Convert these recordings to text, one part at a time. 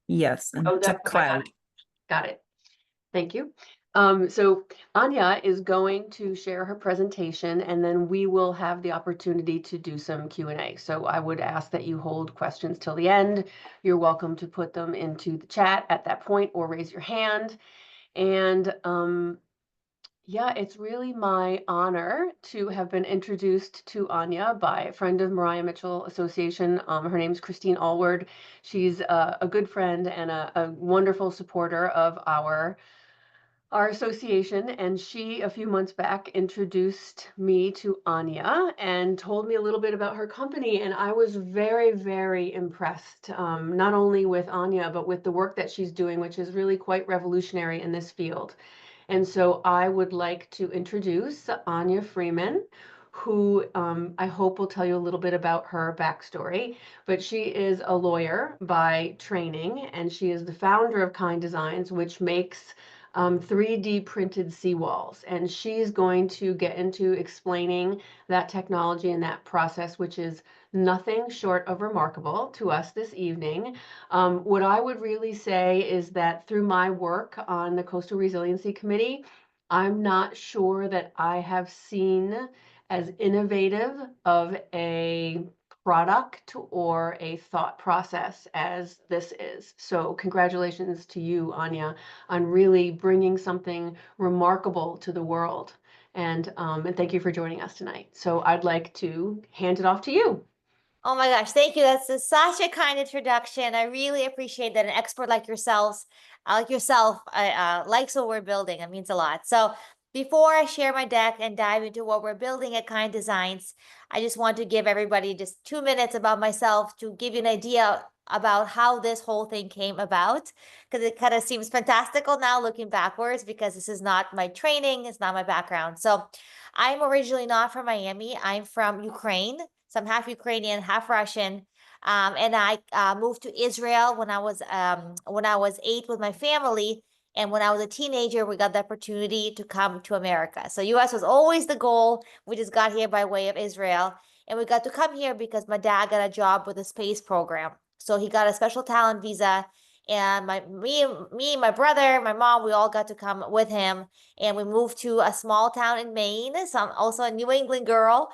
Yes, and Oh, it's a that, okay, crowd. got it. Thank you. So Anya is going to share her presentation, and then we will have the opportunity to do some Q&A. So I would ask that you hold questions till the end. You're welcome to put them into the chat at that point or raise your hand. And yeah, it's really my honor to have been introduced to Anya by a friend of Maria Mitchell Association. Her name's Christine Allward. She's a good friend and a wonderful supporter of our association, and she a few months back introduced me to Anya and told me a little bit about her company, and I was very, very impressed, not only with Anya but with the work that she's doing, which is really quite revolutionary in this field. And so I would like to introduce Anya Freeman, who I hope will tell you a little bit about her backstory. But she is a lawyer by training, and she is the founder of KindDesigns, which makes 3D printed seawalls. And she's going to get into explaining that technology and that process, which is nothing short of remarkable to us this evening. What I would really say is that through my work on the Coastal Resiliency Committee, I'm not sure that I have seen as innovative of a product or a thought process as this is. So congratulations to you, Anya, on really bringing something remarkable to the world. And thank you for joining us tonight. So I'd like to hand it off to you. Oh my gosh, thank you. That's such a kind introduction. I really appreciate that an expert like yourself, likes what we're building. It means a lot. So before I share my deck and dive into what we're building at KindDesigns, I just want to give everybody just 2 minutes about myself to give you an idea about how this whole thing came about, because it kind of seems fantastical now looking backwards, because this is not my training, it's not my background. So I'm originally not from Miami. I'm from Ukraine. So I'm half Ukrainian, half Russian. And I moved to Israel when I was 8 with my family. And when I was a teenager, we got the opportunity to come to America. So US was always the goal. We just got here by way of Israel. And we got to come here because my dad got a job with the space program. So he got a special talent visa. And me, my brother, my mom, we all got to come with him. And we moved to a small town in Maine. So I'm also a New England girl.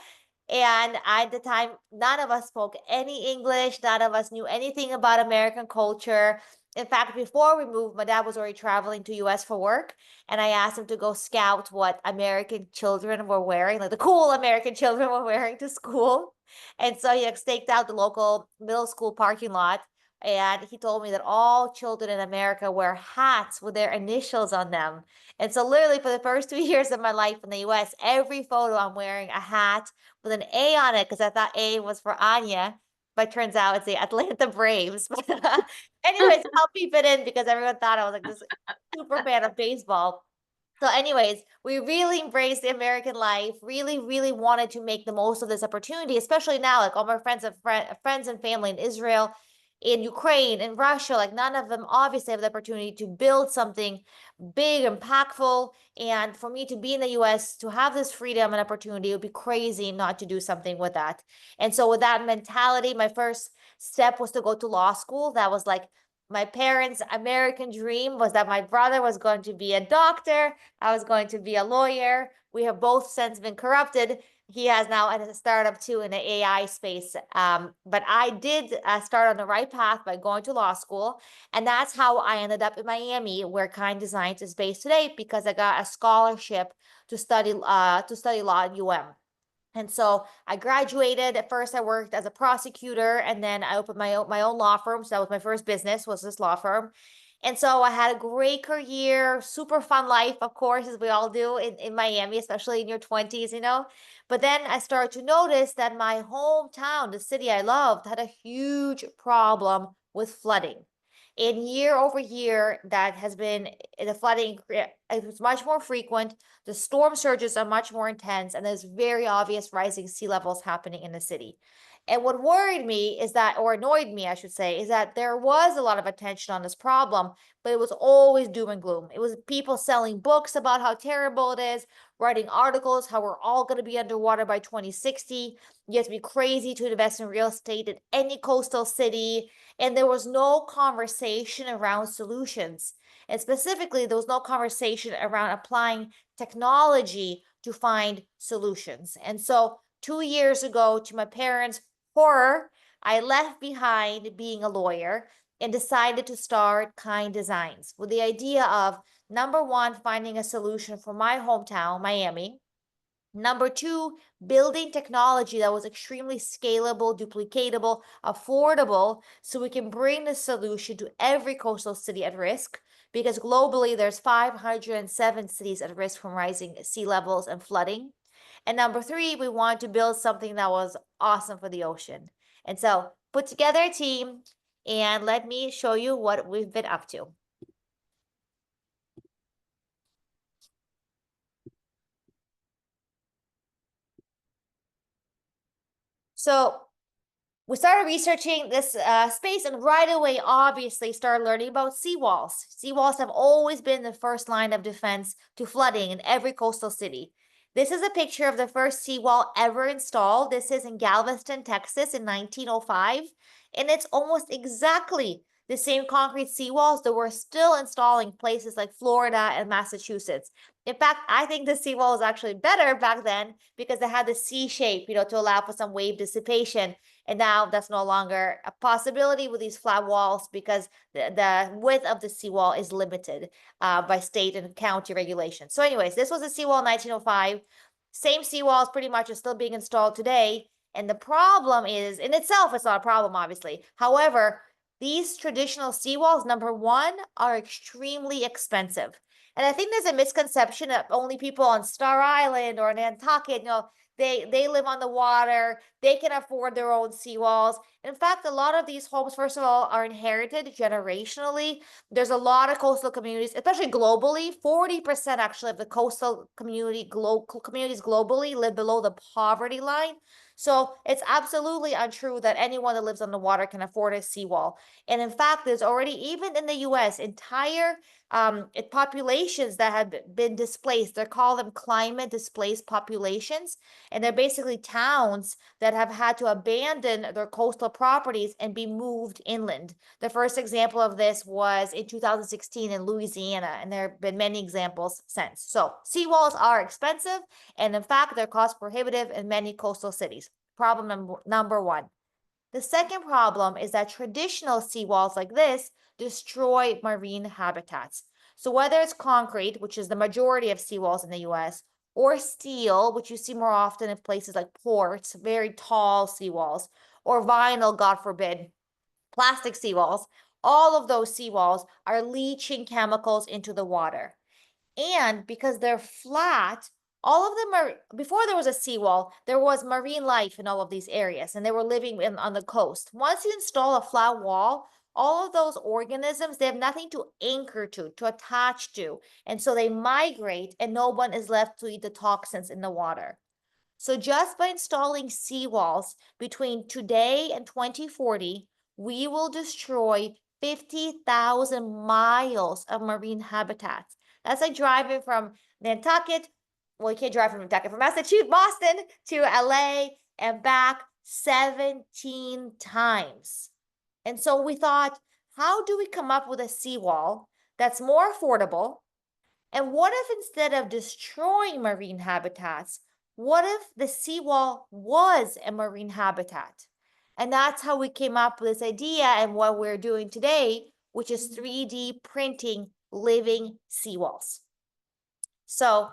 And at the time, none of us spoke any English. None of us knew anything about American culture. In fact, before we moved, my dad was already traveling to US for work. And I asked him to go scout what American children were wearing, like the cool American children were wearing to school. And so he staked out the local middle school parking lot. And he told me that all children in America wear hats with their initials on them. And so literally for the first 2 years of my life in the US, every photo I'm wearing a hat with an A on it, because I thought A was for Anya, but turns out it's the Atlanta Braves. But anyways, I'll keep it in because everyone thought I was like this super fan of baseball. So anyways, we really embraced the American life, really, really wanted to make the most of this opportunity, especially now, like all my friends and family in Israel, in Ukraine, in Russia, like none of them obviously have the opportunity to build something big, impactful. And for me to be in the US, to have this freedom and opportunity, it would be crazy not to do something with that. And so with that mentality, my first step was to go to law school. That was like my parents' American dream, was that my brother was going to be a doctor. I was going to be a lawyer. We have both since been corrupted. He has now a startup too in the AI space. But I did start on the right path by going to law school. And that's how I ended up in Miami, where KindDesigns is based today, because I got a scholarship to study law at UM. And so I graduated. At first, I worked as a prosecutor, and then I opened my own law firm. So that was my first business, was this law firm. And so I had a great career, super fun life, of course, as we all do in Miami, especially in your 20s, you know. But then I started to notice that my hometown, the city I loved, had a huge problem with flooding. And year over year, that has been the flooding. It was much more frequent. The storm surges are much more intense, and there's very obvious rising sea levels happening in the city. And what worried me is that, or annoyed me, I should say, is that there was a lot of attention on this problem, but it was always doom and gloom. It was people selling books about how terrible it is, writing articles, how we're all going to be underwater by 2060. You have to be crazy to invest in real estate in any coastal city. And there was no conversation around solutions. And specifically, there was no conversation around applying technology to find solutions. And so 2 years ago, to my parents' horror, I left behind being a lawyer and decided to start KindDesigns with the idea of number one, finding a solution for my hometown, Miami. Number two, building technology that was extremely scalable, duplicatable, affordable, so we can bring the solution to every coastal city at risk. Because globally, there's 507 cities at risk from rising sea levels and flooding. And number three, we wanted to build something that was awesome for the ocean. And so put together a team and let me show you what we've been up to. So we started researching this space and right away, obviously, started learning about seawalls. Seawalls have always been the first line of defense to flooding in every coastal city. This is a picture of the first seawall ever installed. This is in Galveston, Texas in 1905. And it's almost exactly the same concrete seawalls that we're still installing places like Florida and Massachusetts. In fact, I think the seawall was actually better back then because it had the C shape, to allow for some wave dissipation. And now that's no longer a possibility with these flat walls because the width of the seawall is limited by state and county regulations. So anyways, this was a seawall in 1905. Same seawalls pretty much are still being installed today. And the problem is, in itself, it's not a problem, obviously. However, these traditional seawalls, number one, are extremely expensive. And I think there's a misconception that only people on Star Island or Nantucket, they live on the water, they can afford their own seawalls. In fact, a lot of these homes, first of all, are inherited generationally. There's a lot of coastal communities, especially globally. 40% actually of the coastal communities globally live below the poverty line. So it's absolutely untrue that anyone that lives on the water can afford a seawall. And in fact, there's already, even in the US, entire populations that have been displaced. They call them climate displaced populations. And they're basically towns that have had to abandon their coastal properties and be moved inland. The first example of this was in 2016 in Louisiana, and there have been many examples since. So seawalls are expensive, and in fact, they're cost prohibitive in many coastal cities. Problem number one. The second problem is that traditional seawalls like this destroy marine habitats. So whether it's concrete, which is the majority of seawalls in the US, or steel, which you see more often in places like ports, very tall seawalls, or vinyl, God forbid, plastic seawalls, all of those seawalls are leaching chemicals into the water. And because they're flat, all of them are, before there was a seawall, there was marine life in all of these areas, and they were living on the coast. Once you install a flat wall, all of those organisms, they have nothing to anchor to attach to. And so they migrate, and no one is left to eat the toxins in the water. So just by installing seawalls between today and 2040, we will destroy 50,000 miles of marine habitats. That's like driving from Nantucket, well, you can't drive from Nantucket, from Massachusetts, Boston to LA and back 17 times. And so we thought, how do we come up with a seawall that's more affordable? And what if instead of destroying marine habitats, what if the seawall was a marine habitat? And that's how we came up with this idea and what we're doing today, which is 3D printing living seawalls. So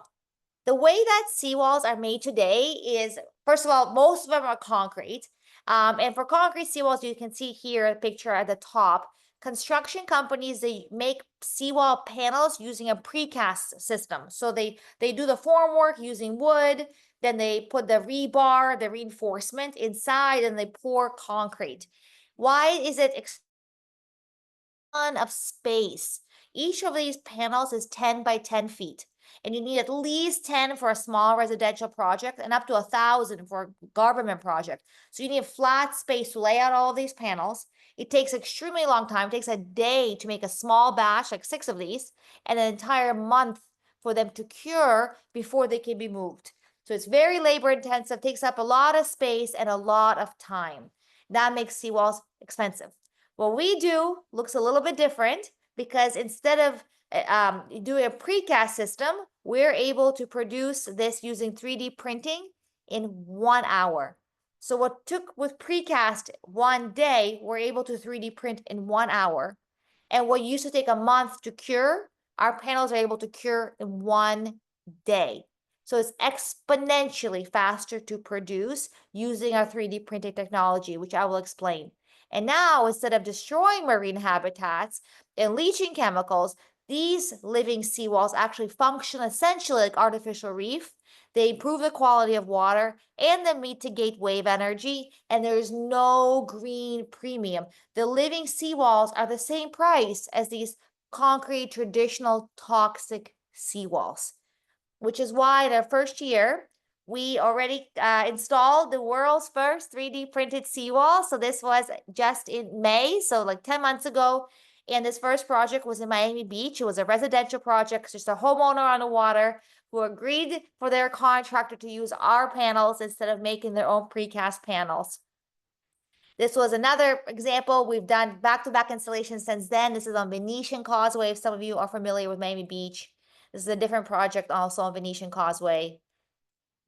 the way that seawalls are made today is, first of all, most of them are concrete. And for concrete seawalls, you can see here a picture at the top. Construction companies, they make seawall panels using a precast system. So they do the formwork using wood, then they put the rebar, the reinforcement inside, and they pour concrete. Why is it a ton of space? Each of these panels is 10 by 10 feet. And you need at least 10 for a small residential project and up to 1,000 for a government project. So you need a flat space to lay out all of these panels. It takes extremely long time. It takes a day to make a small batch, like 6 of these, and an entire month for them to cure before they can be moved. So it's very labor intensive, takes up a lot of space and a lot of time. That makes seawalls expensive. What we do looks a little bit different because instead of doing a precast system, we're able to produce this using 3D printing in 1 hour. So what took with precast 1 day, we're able to 3D print in 1 hour. And what used to take a month to cure, our panels are able to cure in 1 day. So it's exponentially faster to produce using our 3D printing technology, which I will explain. And now, instead of destroying marine habitats and leaching chemicals, these living seawalls actually function essentially like artificial reef. They improve the quality of water and they mitigate wave energy, and there's no green premium. The living seawalls are the same price as these concrete traditional toxic seawalls, which is why in our first year, we already installed the world's first 3D printed seawall. So this was just in May, so like 10 months ago. And this first project was in Miami Beach. It was a residential project, just a homeowner on the water who agreed for their contractor to use our panels instead of making their own precast panels. This was another example. We've done back-to-back installations since then. This is on Venetian Causeway, if some of you are familiar with Miami Beach. This is a different project also on Venetian Causeway.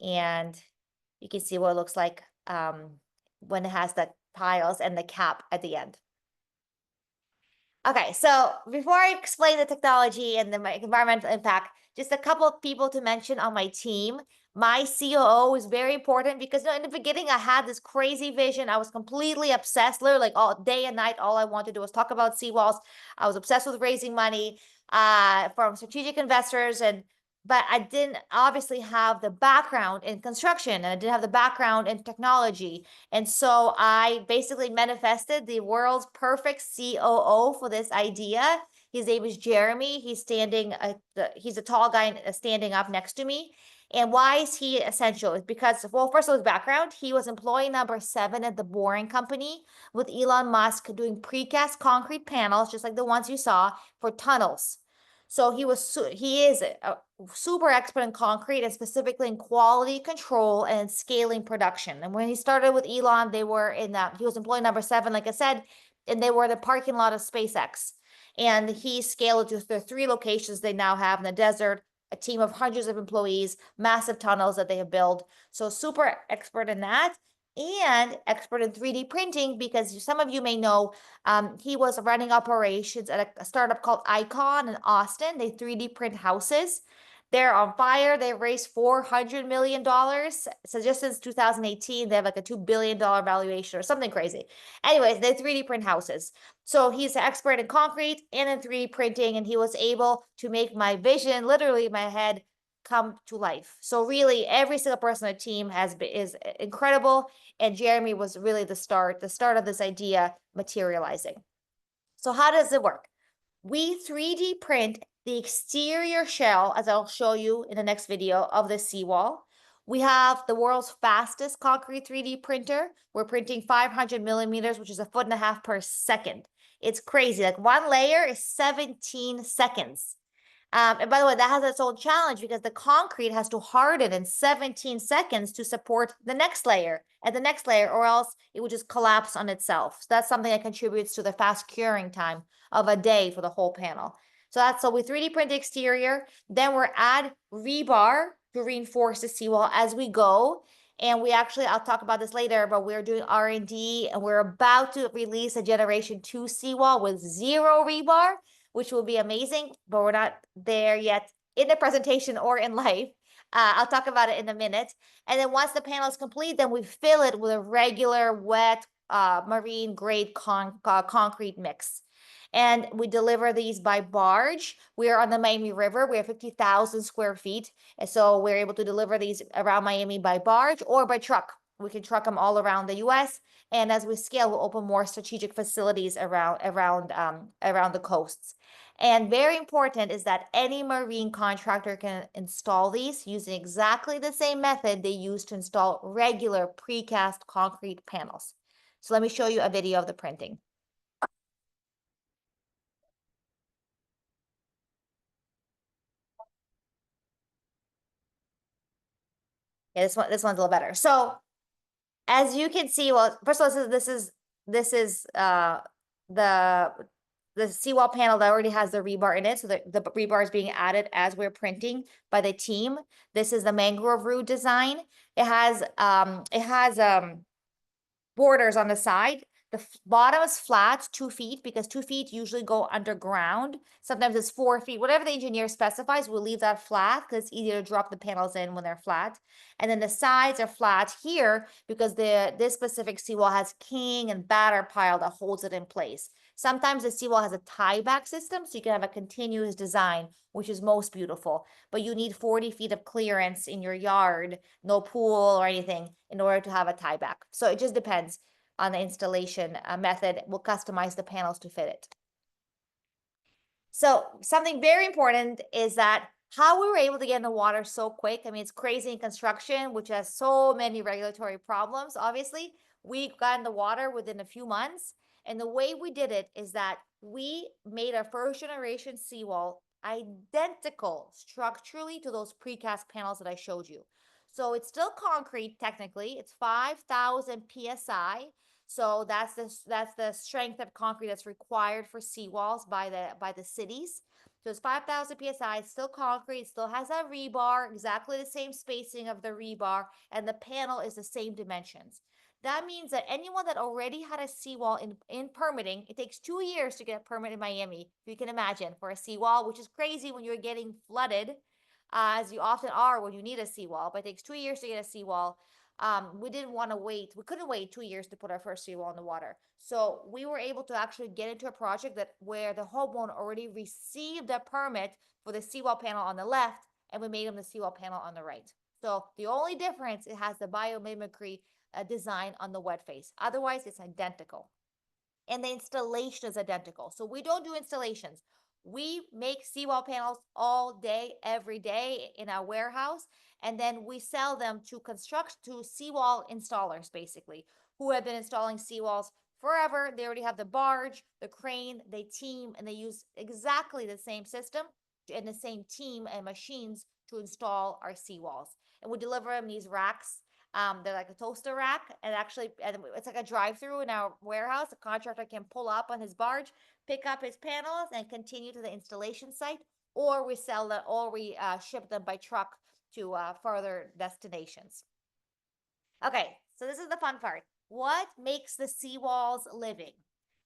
And you can see what it looks like when it has the tiles and the cap at the end. Okay, so before I explain the technology and the environmental impact, just a couple of people to mention on my team. My COO is very important because in the beginning I had this crazy vision. I was completely obsessed, literally like all day and night. All I wanted to do was talk about seawalls. I was obsessed with raising money from strategic investors, but I didn't obviously have the background in construction and I didn't have the background in technology. And so I basically manifested the world's perfect COO for this idea. His name is Jeremy. He's he's a tall guy standing up next to me. And why is he essential? It's because, well, first of all, his background, he was employee number 7 at the Boring Company with Elon Musk doing precast concrete panels, just like the ones you saw, for tunnels. So he is a super expert in concrete and specifically in quality control and scaling production. And when he started with Elon, he was employee number 7, like I said, and they were the parking lot of SpaceX. And he scaled it to the 3 locations they now have in the desert, a team of hundreds of employees, massive tunnels that they have built. So super expert in that and expert in 3D printing, because some of you may know he was running operations at a startup called Icon in Austin. They 3D print houses. They're on fire. They've raised $400 million. So just since 2018, they have like a $2 billion valuation or something crazy. Anyways, they 3D print houses. So he's an expert in concrete and in 3D printing, and he was able to make my vision, literally in my head, come to life. So really, every single person on the team is incredible, and Jeremy was really the start of this idea materializing. So how does it work? We 3D print the exterior shell, as I'll show you in the next video, of the seawall. We have the world's fastest concrete 3D printer. We're printing 500 millimeters, which is 1.5 feet per second. It's crazy. Like one layer is 17 seconds. And by the way, that has its own challenge because the concrete has to harden in 17 seconds to support the next layer and the next layer, or else it would just collapse on itself. So that's something that contributes to the fast curing time of a day for the whole panel. So we 3D print the exterior, then we're add rebar to reinforce the seawall as we go. And I'll talk about this later, but we're doing R&D and we're about to release a generation 2 seawall with 0 rebar, which will be amazing, but we're not there yet in the presentation or in life. I'll talk about it in a minute. And then once the panel is complete, then we fill it with a regular wet marine grade concrete mix. And we deliver these by barge. We are on the Miami River. We have 50,000 square feet. And so we're able to deliver these around Miami by barge or by truck. We can truck them all around the US. And as we scale, we'll open more strategic facilities around the coasts. And very important is that any marine contractor can install these using exactly the same method they use to install regular precast concrete panels. So let me show you a video of the printing. Yeah, this one's a little better. So as you can see, well, first of all, this is the seawall panel that already has the rebar in it. So the rebar is being added as we're printing by the team. This is the mangrove root design. It has borders on the side. The bottom is flat, 2 feet, because 2 feet usually go underground. Sometimes it's 4 feet. Whatever the engineer specifies, we'll leave that flat because it's easier to drop the panels in when they're flat. And then the sides are flat here because this specific seawall has king and batter pile that holds it in place. Sometimes the seawall has a tie-back system, so you can have a continuous design, which is most beautiful. But you need 40 feet of clearance in your yard, no pool or anything, in order to have a tie-back. So it just depends on the installation method. We'll customize the panels to fit it. So something very important is that how we were able to get in the water so quick. I mean, it's crazy in construction, which has so many regulatory problems. Obviously, we got in the water within a few months. And the way we did it is that we made our first generation seawall identical structurally to those precast panels that I showed you. So it's still concrete technically. It's 5,000 psi. So that's the strength of concrete that's required for seawalls by the cities. So it's 5,000 psi. It's still concrete. It still has that rebar, exactly the same spacing of the rebar, and the panel is the same dimensions. That means that anyone that already had a seawall in permitting, it takes 2 years to get a permit in Miami, if you can imagine, for a seawall, which is crazy when you're getting flooded, as you often are when you need a seawall, but it takes 2 years to get a seawall. We didn't want to wait. We couldn't wait 2 years to put our first seawall in the water. So we were able to actually get into a project where the homeowner already received a permit for the seawall panel on the left, and we made them the seawall panel on the right. So the only difference, it has the biomimicry design on the wet face. Otherwise, it's identical. And the installation is identical. So we don't do installations. We make seawall panels all day, every day in our warehouse, and then we sell them to seawall installers, basically, who have been installing seawalls forever. They already have the barge, the crane, they team, and they use exactly the same system and the same team and machines to install our seawalls. And we deliver them these racks. They're like a toaster rack, and it's like a drive-through in our warehouse. The contractor can pull up on his barge, pick up his panels, and continue to the installation site, or we ship them by truck to further destinations. Okay, so this is the fun part. What makes the seawalls living?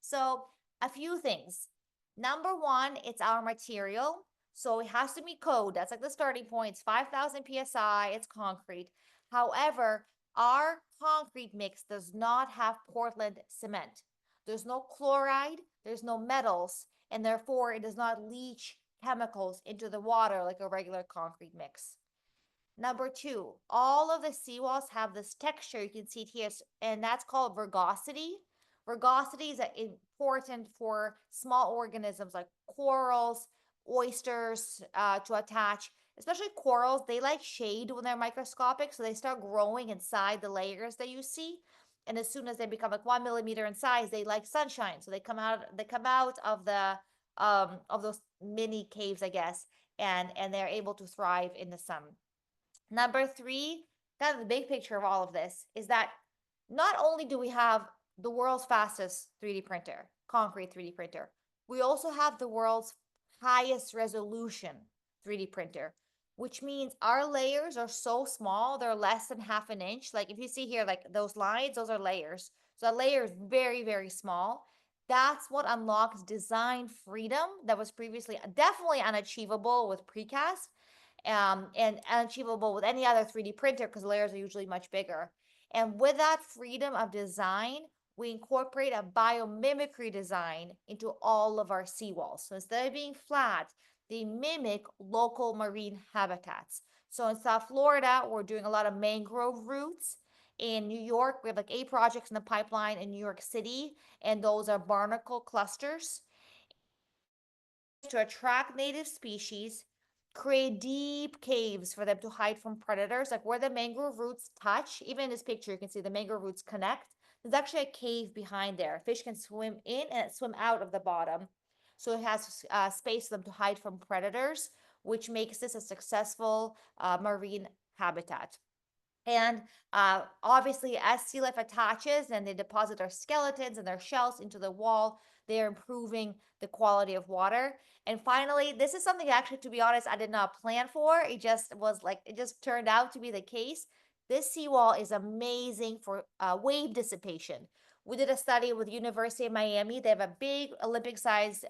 So a few things. Number one, it's our material. So it has to meet code. That's like the starting point. It's 5,000 psi. It's concrete. However, our concrete mix does not have Portland cement. There's no chloride, there's no metals, and therefore it does not leach chemicals into the water like a regular concrete mix. Number two, all of the seawalls have this texture. You can see it here, and that's called vergosity. Vergosity is important for small organisms like corals, oysters to attach. Especially corals, they like shade when they're microscopic, so they start growing inside the layers that you see. And as soon as they become like 1 millimeter in size, they like sunshine, so they come out of those mini caves, I guess, and they're able to thrive in the sun. Number three, kind of the big picture of all of this, is that not only do we have the world's fastest 3D printer, concrete 3D printer, we also have the world's highest resolution 3D printer, which means our layers are so small, they're less than half an inch. Like if you see here, like those lines, those are layers. So that layer is very, very small. That's what unlocks design freedom that was previously definitely unachievable with precast, and unachievable with any other 3D printer because layers are usually much bigger. And with that freedom of design, we incorporate a biomimicry design into all of our seawalls. So instead of being flat, they mimic local marine habitats. So in South Florida, we're doing a lot of mangrove roots, In New York, we have like 8 projects in the pipeline in New York City, and those are barnacle clusters to attract native species, create deep caves for them to hide from predators, like where the mangrove roots touch. Even in this picture, you can see the mangrove roots connect. There's actually a cave behind there. Fish can swim in and swim out of the bottom. So it has space for them to hide from predators, which makes this a successful marine habitat. And obviously, as sea life attaches and they deposit their skeletons and their shells into the wall, they're improving the quality of water. And finally, this is something actually, to be honest, I did not plan for. It just was like, it just turned out to be the case. This seawall is amazing for wave dissipation. We did a study with University of Miami. They have a big Olympic-sized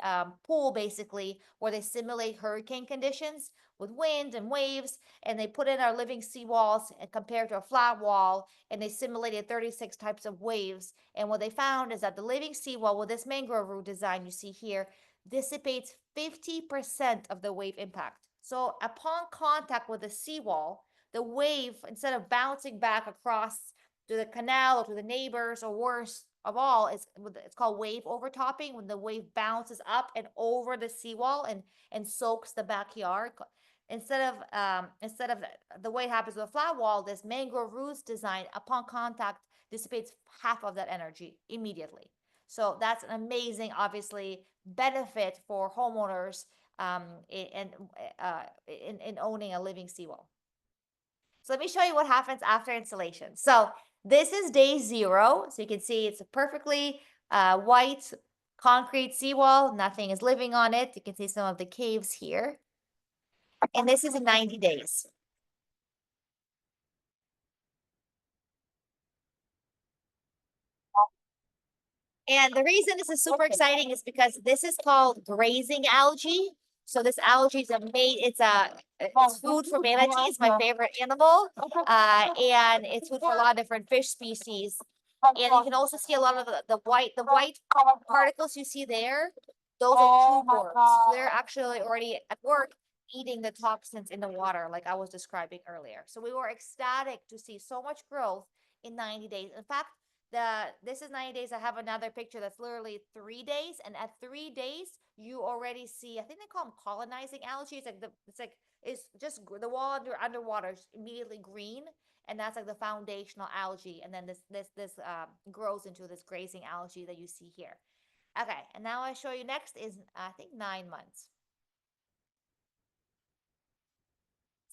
pool, basically, where they simulate hurricane conditions with wind and waves, and they put in our living seawalls and compared to a flat wall, and they simulated 36 types of waves. And what they found is that the living seawall with this mangrove root design you see here dissipates 50% of the wave impact. So upon contact with the seawall, the wave, instead of bouncing back across to the canal or to the neighbors, or worse of all, it's called wave overtopping, when the wave bounces up and over the seawall and soaks the backyard. Instead of the way it happens with a flat wall, this mangrove roots design, upon contact, dissipates half of that energy immediately. So that's an amazing, obviously, benefit for homeowners in owning a living seawall. So let me show you what happens after installation. So this is day 0. So you can see it's a perfectly white concrete seawall. Nothing is living on it. You can see some of the caves here. And this is in 90 days. And the reason this is super exciting is because this is called grazing algae. So this algae is it's food for manatees, my favorite animal, and it's food for a lot of different fish species. And you can also see a lot of the white particles you see there. Those are tube worms. So they're actually already at work eating the toxins in the water, like I was describing earlier. So we were ecstatic to see so much growth in 90 days. In fact, this is 90 days. I have another picture that's literally 3 days, and at 3 days you already see, I think they call them colonizing algae. It's just the wall underwater is immediately green, and that's like the foundational algae, and then this grows into this grazing algae that you see here. Okay, and now I show you next is I think 9 months.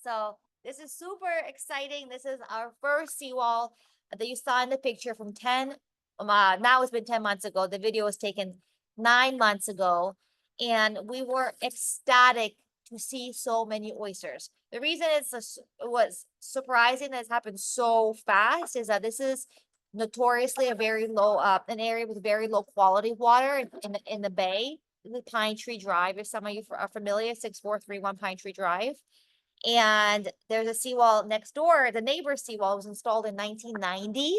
So this is super exciting. This is our first seawall that you saw in the picture from 10. Now it's been 10 months ago. The video was taken 9 months ago, and we were ecstatic to see so many oysters. The reason it was surprising that it's happened so fast is that this is notoriously a very low an area with very low quality water in the bay. The Pine Tree Drive, if some of you are familiar, 6431 Pine Tree Drive. And there's a seawall next door. The neighbor's seawall was installed in 1990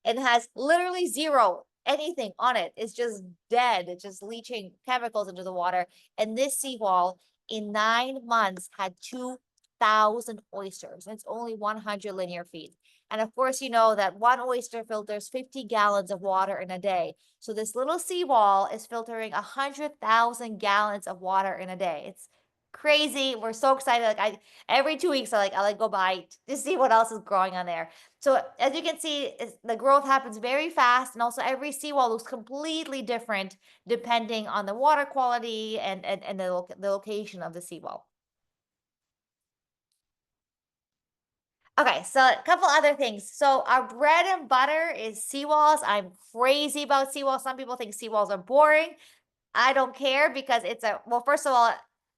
and has literally zero anything on it. It's just dead. It's just leaching chemicals into the water. And this seawall in 9 months had 2,000 oysters. And it's only 100 linear feet. And of course, you know that one oyster filters 50 gallons of water in a day. So this little seawall is filtering 100,000 gallons of water in a day. It's crazy. We're so excited. Like every 2 weeks, I go by to see what else is growing on there. So as you can see, the growth happens very fast, and also every seawall looks completely different depending on the water quality and the location of the seawall. Okay, so a couple other things. So our bread and butter is seawalls. I'm crazy about seawalls. Some people think seawalls are boring. I don't care because well, first of all,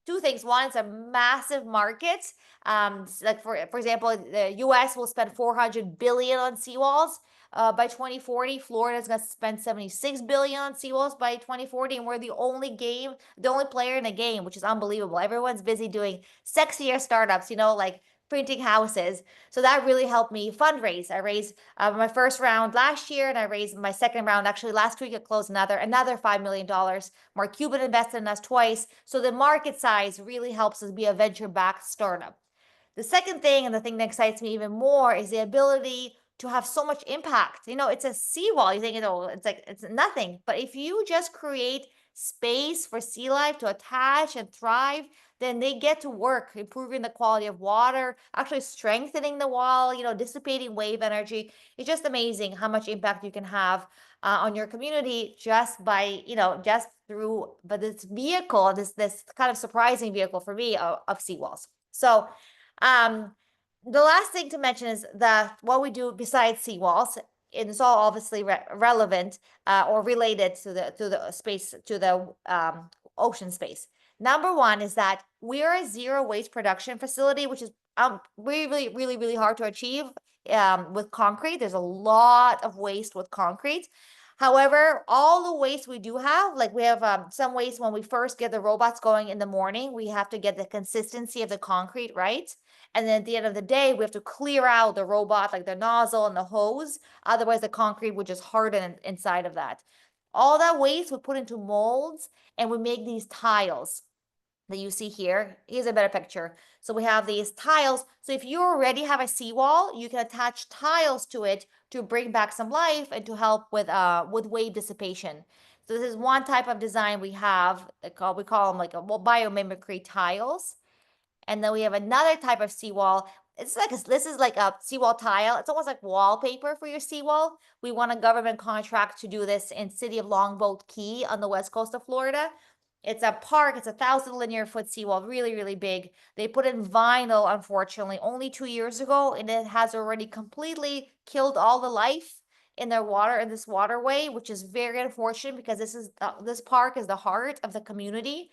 2 things. One, it's a massive market. Like for example, the US will spend 400 billion on seawalls. By 2040, Florida is going to spend 76 billion on seawalls by 2040, and we're the only player in the game, which is unbelievable. Everyone's busy doing sexier startups, like printing houses. So that really helped me fundraise. I raised my first round last year, and I raised my second round actually last week. I closed another $5 million. Mark Cuban invested in us twice. So the market size really helps us be a venture-backed startup. The second thing, and the thing that excites me even more, is the ability to have so much impact. It's a seawall. You think, it's like it's nothing. But if you just create space for sea life to attach and thrive, then they get to work improving the quality of water, actually strengthening the wall, dissipating wave energy. It's just amazing how much impact you can have on your community just by, just through, but this vehicle, this kind of surprising vehicle for me of seawalls. So, um, the last thing to mention is that what we do besides seawalls, and it's all obviously relevant or related to the space, to the ocean space. Number one is that we're a zero waste production facility, which is really, really, really hard to achieve with concrete. There's a lot of waste with concrete. However, all the waste we do have, like we have some waste when we first get the robots going in the morning, we have to get the consistency of the concrete right. And then at the end of the day, we have to clear out the robot, like the nozzle and the hose. Otherwise, the concrete would just harden inside of that. All that waste we put into molds and we make these tiles that you see here. Here's a better picture. So we have these tiles. So if you already have a seawall, you can attach tiles to it to bring back some life and to help with wave dissipation. So this is one type of design we have. We call them like biomimicry tiles. And then we have another type of seawall. This is like a seawall tile. It's almost like wallpaper for your seawall. We won a government contract to do this in city of Longboat Key on the west coast of Florida. It's a park. It's 1,000 linear foot seawall, really, really big. They put in vinyl, unfortunately, only 2 years ago, and it has already completely killed all the life in their water, in this waterway, which is very unfortunate because this park is the heart of the community.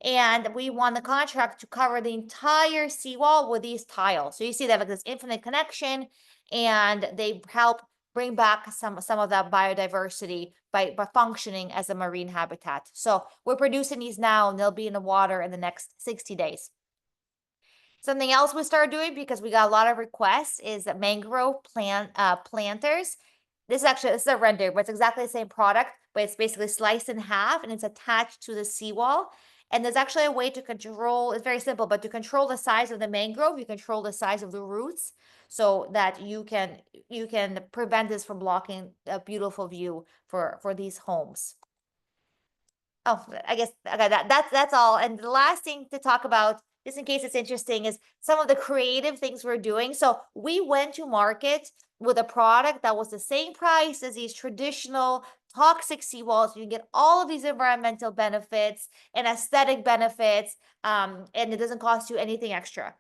And we won the contract to cover the entire seawall with these tiles. So you see they have like this infinite connection, and they help bring back some of that biodiversity by functioning as a marine habitat. So we're producing these now, and they'll be in the water in the next 60 days. Something else we started doing because we got a lot of requests is that mangrove planters. This is a render, but it's exactly the same product, but it's basically sliced in half and it's attached to the seawall. And there's actually a way to control, it's very simple, but to control the size of the mangrove, you control the size of the roots so that you can prevent this from blocking a beautiful view for these homes. Oh, I guess okay, that's all. And the last thing to talk about, just in case it's interesting, is some of the creative things we're doing. So we went to market with a product that was the same price as these traditional toxic seawalls. You can get all of these environmental benefits and aesthetic benefits, and it doesn't cost you anything extra.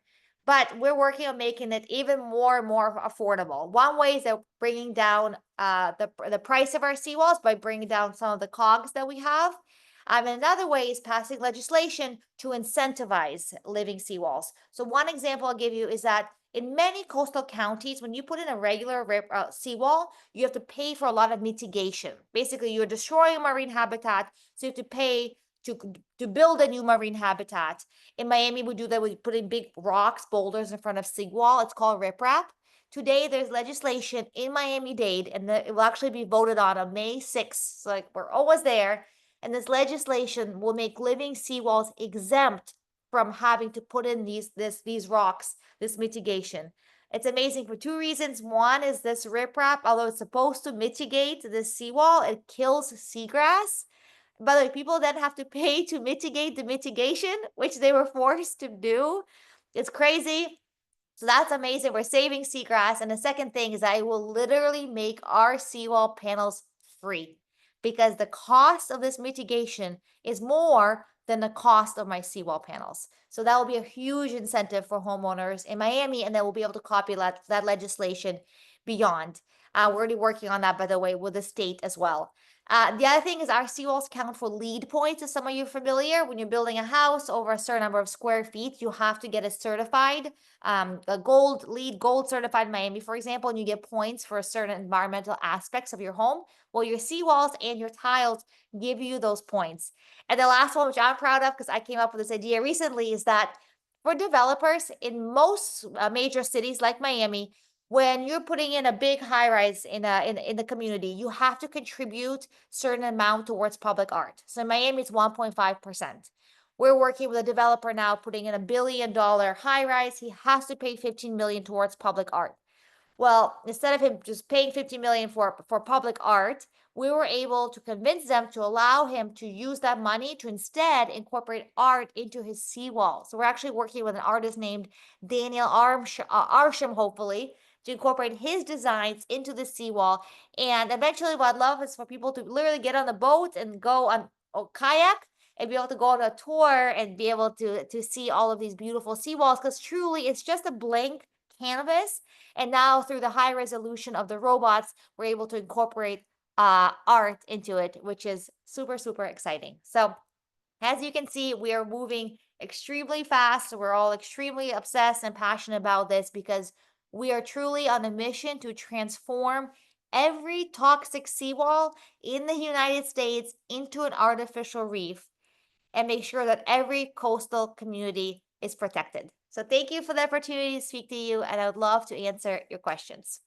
But we're working on making it even more and more affordable. One way is that bringing down the price of our seawalls by bringing down some of the cogs that we have. Another way is passing legislation to incentivize living seawalls. So one example I'll give you is that in many coastal counties, when you put in a regular seawall, you have to pay for a lot of mitigation. Basically, you're destroying marine habitat, so you have to pay to build a new marine habitat. In Miami, we do that. We put in big rocks, boulders in front of seawall. It's called riprap. Today, there's legislation in Miami-Dade, and it will actually be voted on May 6th. So like we're almost there. And this legislation will make living seawalls exempt from having to put in these rocks, this mitigation. It's amazing for two reasons. One is this riprap, although it's supposed to mitigate this seawall, it kills seagrass. But like people then have to pay to mitigate the mitigation, which they were forced to do. It's crazy. So that's amazing. We're saving seagrass. And the second thing is I will literally make our seawall panels free because the cost of this mitigation is more than the cost of my seawall panels. So that will be a huge incentive for homeowners in Miami, and they will be able to copy that legislation beyond. We're already working on that, by the way, with the state as well. The other thing is our seawalls count for LEED points. As some of you are familiar, when you're building a house over a certain number of square feet, you have to get it certified, a LEED gold certified in Miami, for example, and you get points for certain environmental aspects of your home. Well, your seawalls and your tiles give you those points. And the last one, which I'm proud of because I came up with this idea recently, is that for developers in most major cities like Miami, when you're putting in a big high rise in the community, you have to contribute certain amount towards public art. So in Miami, it's 1.5%. We're working with a developer now putting in $1 billion high rise. He has to pay 15 million towards public art. Well, instead of him just paying 50 million for public art, we were able to convince them to allow him to use that money to instead incorporate art into his seawall. So we're actually working with an artist named Daniel Arsham, hopefully, to incorporate his designs into the seawall. And eventually, what I'd love is for people to literally get on the boat and go on a kayak and be able to go on a tour and be able to see all of these beautiful seawalls, because truly it's just a blank canvas. And now through the high resolution of the robots, we're able to incorporate art into it, which is super, super exciting. So as you can see, we are moving extremely fast. We're all extremely obsessed and passionate about this because we are truly on a mission to transform every toxic seawall in the United States into an artificial reef and make sure that every coastal community is protected. So thank you for the opportunity to speak to you, and I would love to answer your questions.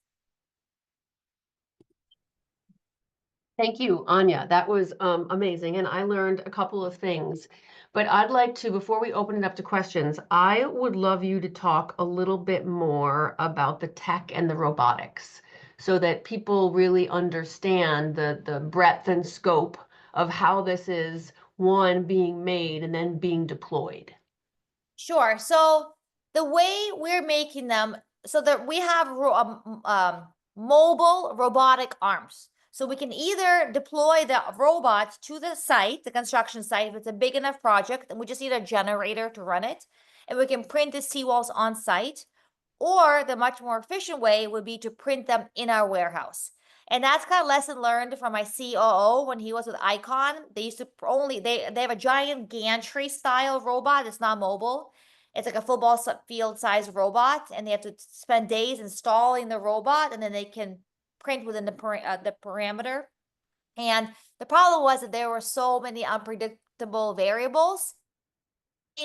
Thank you, Anya. That was amazing, and I learned a couple of things. But I'd like to, before we open it up to questions, I would love you to talk a little bit more about the tech and the robotics so that people really understand the breadth and scope of how this is, one, being made and then being deployed. Sure. So the way we're making them, so that we have mobile robotic arms. So we can either deploy the robots to the site, the construction site, if it's a big enough project, and we just need a generator to run it, and we can print the seawalls on site. Or the much more efficient way would be to print them in our warehouse. And that's kind of lesson learned from my COO when he was with Icon. They used to only they have a giant gantry style robot. It's not mobile. It's like a football field size robot, and they have to spend days installing the robot, and then they can print within the parameter. And the problem was that there were so many unpredictable variables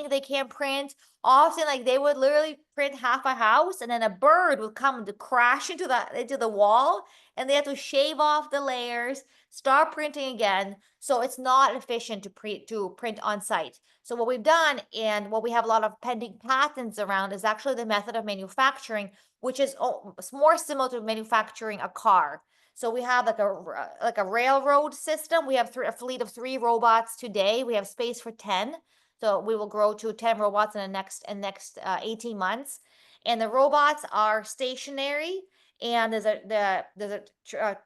they can't print. Often, like they would literally print half a house, and then a bird would come to crash into the wall, and they have to shave off the layers, start printing again. So it's not efficient to print on site. So what we've done, and what we have a lot of pending patents around, is actually the method of manufacturing, which is more similar to manufacturing a car. So we have like a railroad system. We have a fleet of 3 robots today. We have space for 10. So we will grow to 10 robots in the next 18 months. And the robots are stationary, and there's a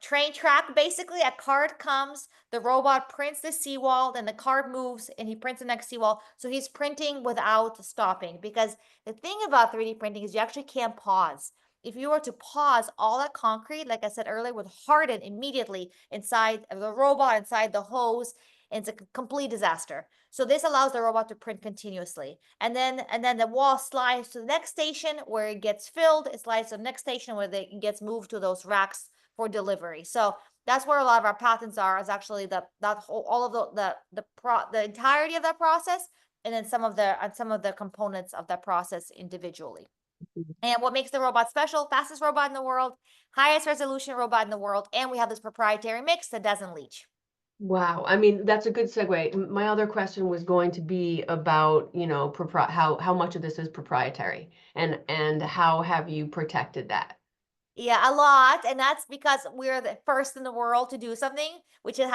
train track. Basically, a cart comes, the robot prints the seawall, then the cart moves, and he prints the next seawall. So he's printing without stopping, because the thing about 3D printing is you actually can't pause. If you were to pause, all that concrete, like I said earlier, would harden immediately inside of the robot, inside the hose, and it's a complete disaster. So this allows the robot to print continuously. And then the wall slides to the next station where it gets filled. It slides to the next station where it gets moved to those racks for delivery. So that's where a lot of our patents are, is actually all of the entirety of that process, and then some of the components of that process individually. And what makes the robot special: fastest robot in the world, highest resolution robot in the world, and we have this proprietary mix that doesn't leach. Wow. I mean, that's a good segue. My other question was going to be about, how much of this is proprietary and how have you protected that? Yeah, a lot. And that's because we're the first in the world to do something, which it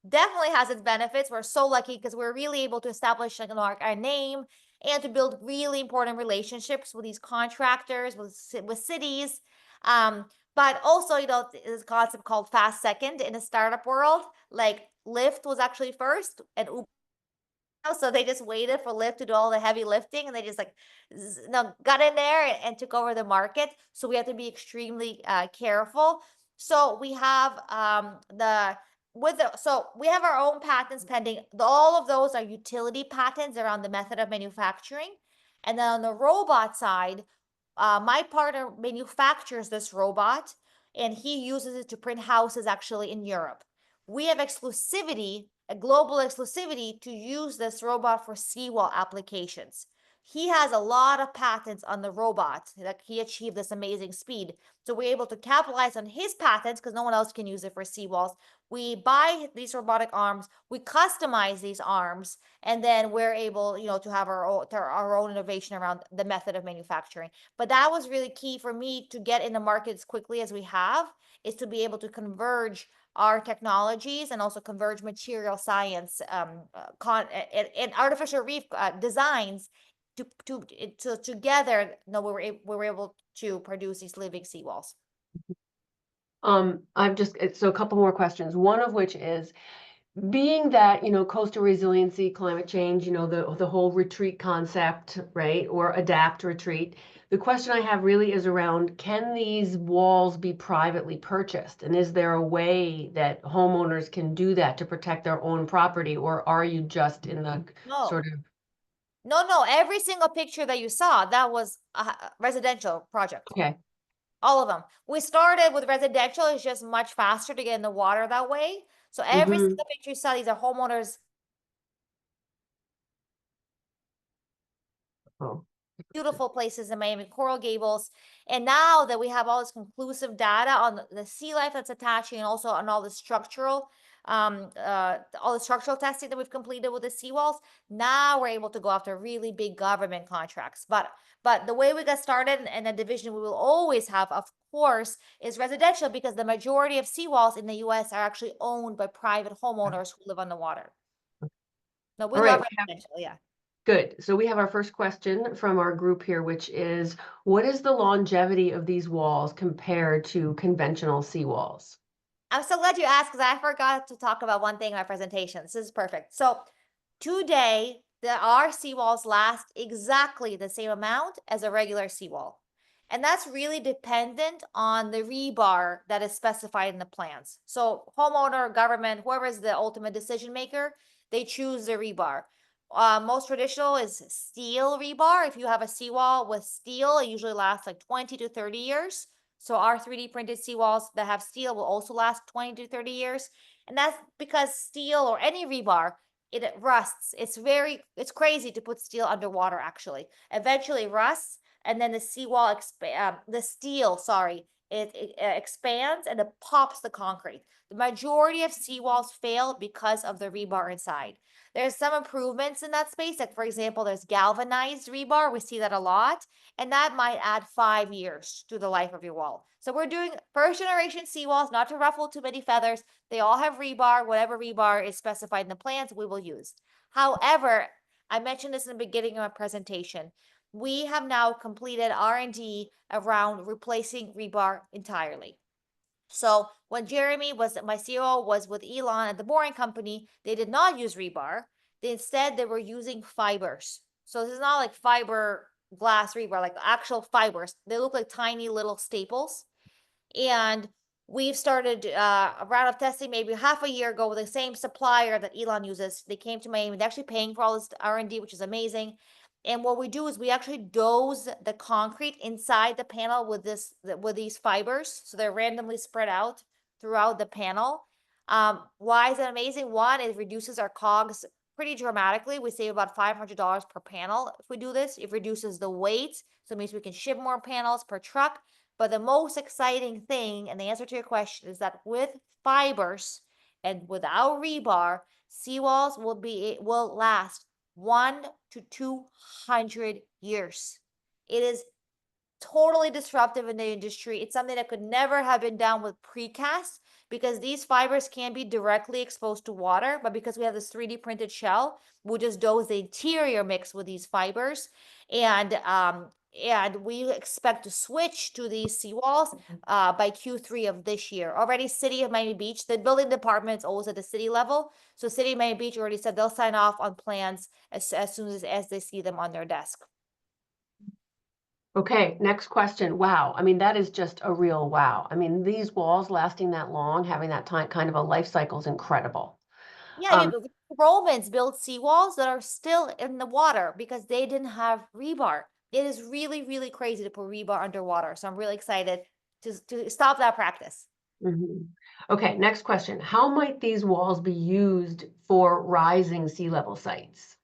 definitely has its benefits. We're so lucky because we're really able to establish like our name and to build really important relationships with these contractors, with cities. But also, there's a concept called fast second in a startup world. Like Lyft was actually first, and Uber, so they just waited for Lyft to do all the heavy lifting, and they just like got in there and took over the market. So we have to be extremely careful. So we have we have our own patents pending. All of those are utility patents around the method of manufacturing. And then on the robot side, my partner manufactures this robot, and he uses it to print houses actually in Europe. We have exclusivity, a global exclusivity, to use this robot for seawall applications. he has a lot of patents on the robot. Like he achieved this amazing speed. So we're able to capitalize on his patents because no one else can use it for seawalls. We buy these robotic arms, we customize these arms, and then we're able, to have our own innovation around the method of manufacturing. But that was really key for me to get in the market as quickly as we have, is to be able to converge our technologies and also converge material science and artificial reef designs to together, we were able to produce these living seawalls. So a couple more questions. One of which is, being that, coastal resiliency, climate change, the whole retreat concept, right? Or adapt retreat. The question I have really is around, can these walls be privately purchased? And is there a way that homeowners can do that to protect their own property? Or are you just in the No, sort of, no, every single picture that you saw, that was a residential project. okay. All of them. We started with residential, it's just much faster to get in the water that way. So every Mm-hmm. single picture you saw, these are homeowners, Oh, beautiful places in Miami, Coral Gables. And now that we have all this conclusive data on the sea life that's attaching, and also on all the structural testing that we've completed with the seawalls, now we're able to go after really big government contracts. But the way we got started, and the division we will always have, of course, is residential, because the majority of seawalls in the US are actually owned by private homeowners who live on the water. No, we all love right. residential, yeah. Good. So we have our first question from our group here, which is, what is the longevity of these walls compared to conventional seawalls? I'm so glad you asked, because I forgot to talk about one thing in my presentation. This is perfect. So today, our seawalls last exactly the same amount as a regular seawall. And that's really dependent on the rebar that is specified in the plans. So homeowner, government, whoever is the ultimate decision maker, they choose the rebar. Most traditional is steel rebar. If you have a seawall with steel, it usually lasts like 20 to 30 years. So our 3D printed seawalls that have steel will also last 20 to 30 years. And that's because steel, or any rebar, it rusts. It's crazy to put steel underwater, actually. Eventually it rusts, and then the it expands and it pops the concrete. The majority of seawalls fail because of the rebar inside. There's some improvements in that space. Like, for example, there's galvanized rebar. We see that a lot, and that might add 5 years to the life of your wall. So we're doing first generation seawalls, not to ruffle too many feathers. They all have rebar. Whatever rebar is specified in the plans, we will use. However, I mentioned this in the beginning of my presentation. We have now completed R&D around replacing rebar entirely. So when my CEO was with Elon at the Boring Company, they did not use rebar. They were using fibers. So this is not like fiber glass rebar, like actual fibers. They look like tiny little staples. And we've started a round of testing maybe half a year ago with the same supplier that Elon uses. They came to Miami. They're actually paying for all this R&D, which is amazing. And what we do is we actually dose the concrete inside the panel with these fibers, so they're randomly spread out throughout the panel. Why is that amazing? One, it reduces our COGS pretty dramatically. We save about $500 per panel if we do this. It reduces the weight, so it means we can ship more panels per truck. But the most exciting thing, and the answer to your question, is that with fibers and without rebar, seawalls will last 1 to 200 years. It is totally disruptive in the industry. It's something that could never have been done with precast, because these fibers can be directly exposed to water, but because we have this 3D printed shell, we'll just dose the interior mix with these fibers. And we expect to switch to these seawalls by Q3 of this year. Already, City of Miami Beach, the building department is always at the city level. So City of Miami Beach already said they'll sign off on plans as soon as they see them on their desk. Okay, next question. Wow. I mean, that is just a real wow. I mean, these walls lasting that long, having that time kind of a life cycle is incredible. Yeah, the Romans built seawalls that are still in the water because they didn't have rebar. It is really, really crazy to put rebar underwater. So I'm really excited to stop that practice. Mhm. Okay, next question. How might these walls be used for rising sea level sites?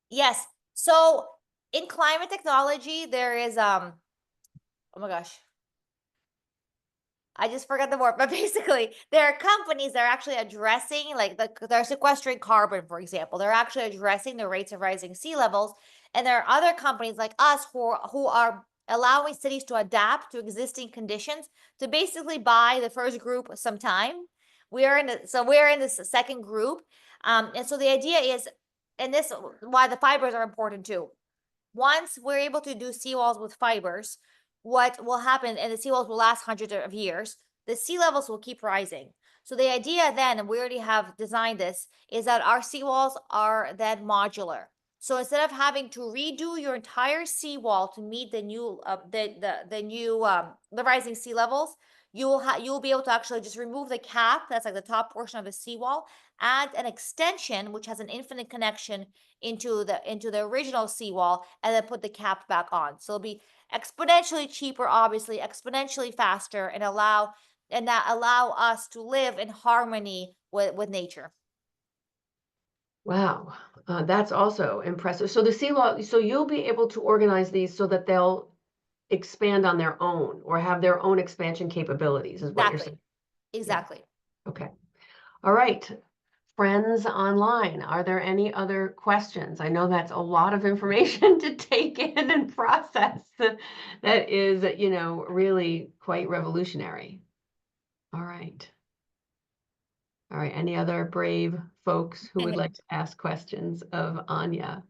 Yes. So in climate technology, there is oh my gosh, I just forgot the word, but basically, there are companies that are actually addressing, like they're sequestering carbon, for example. They're actually addressing the rates of rising sea levels, and there are other companies like us who are allowing cities to adapt to existing conditions to basically buy the first group some time. We're in this second group, and so the idea is, and this why the fibers are important too. Once we're able to do seawalls with fibers, what will happen, and the seawalls will last hundreds of years, the sea levels will keep rising. So the idea then, and we already have designed this, is that our seawalls are then modular. So instead of having to redo your entire seawall to meet the new the rising sea levels, you'll be able to actually just remove the cap, that's like the top portion of the seawall, add an extension which has an infinite connection into the original seawall, and then put the cap back on. So it'll be exponentially cheaper, obviously, exponentially faster, and allow us to live in harmony with nature. Wow, that's also impressive. So the seawall, so you'll be able to organize these so that they'll expand on their own or have their own expansion capabilities, is what you're Exactly. saying. Yeah. Exactly. Okay. All right. Friends online, are there any other questions? I know that's a lot of information to take in and process. That is, really quite revolutionary. All right. All right. Any other brave folks who would like to ask questions of Anya?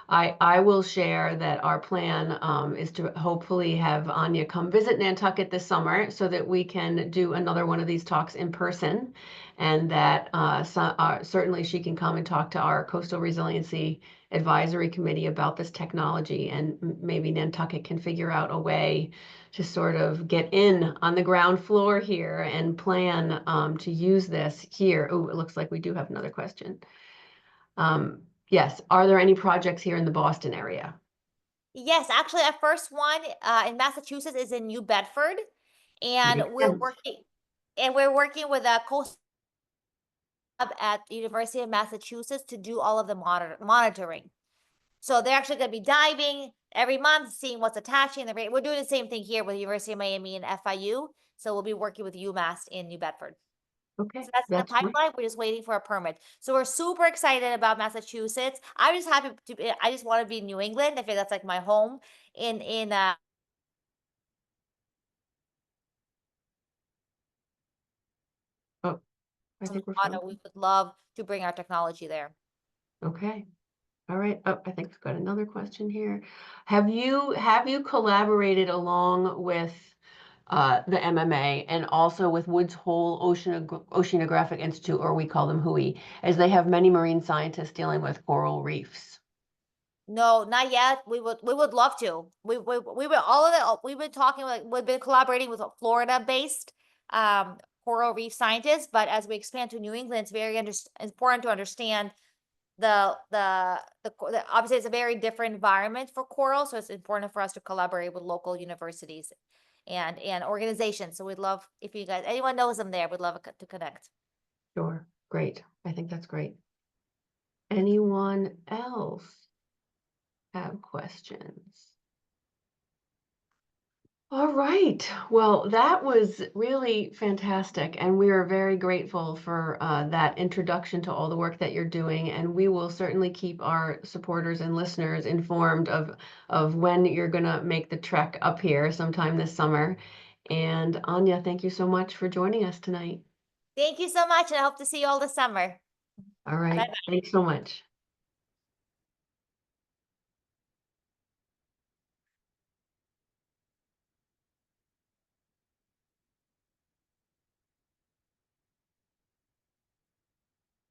I will share that our plan is to hopefully have Anya come visit Nantucket this summer so that we can do another one of these talks in person, and that certainly she can come and talk to our Coastal Resiliency Advisory Committee about this technology, and maybe Nantucket can figure out a way to sort of get in on the ground floor here and plan to use this here. Oh, it looks like we do have another question. Yes. Are there any projects here in the Boston area? Yes, actually, our first one in Massachusetts is in New Bedford, and Makes sense. we're working with a coastal lab at the University of Massachusetts to do all of the monitoring. So they're actually going to be diving every month, seeing what's attaching. We're doing the same thing here with the University of Miami and FIU. So we'll be working with UMass in New Bedford. Okay, So that's in the that's great. pipeline. We're just waiting for a permit. So we're super excited about Massachusetts. I'm just happy to be, I just want to be in New England. I feel that's like my home in Oh, I think we're Montana. frozen. We would love to bring our technology there. Okay. All right. Oh, I think we've got another question here. Have you collaborated along with the MMA and also with Woods Hole Oceanographic Institute, or we call them WHOI, as they have many marine scientists dealing with coral reefs? No, not yet. We would love to. We were all of it. We've been talking, like we've been collaborating with Florida based coral reef scientists, but as we expand to New England, it's important to understand obviously it's a very different environment for coral, so it's important for us to collaborate with local universities and organizations. So we'd love, if you guys, anyone knows them there, we'd love to connect. Sure. Great. I think that's great. Anyone else have questions? All right. Well, that was really fantastic, and we are very grateful for that introduction to all the work that you're doing. And we will certainly keep our supporters and listeners informed of when you're going to make the trek up here sometime this summer. And Anya, thank you so much for joining us tonight. Thank you so much, and I hope to see you all this summer. All Bye. right. Thanks so much.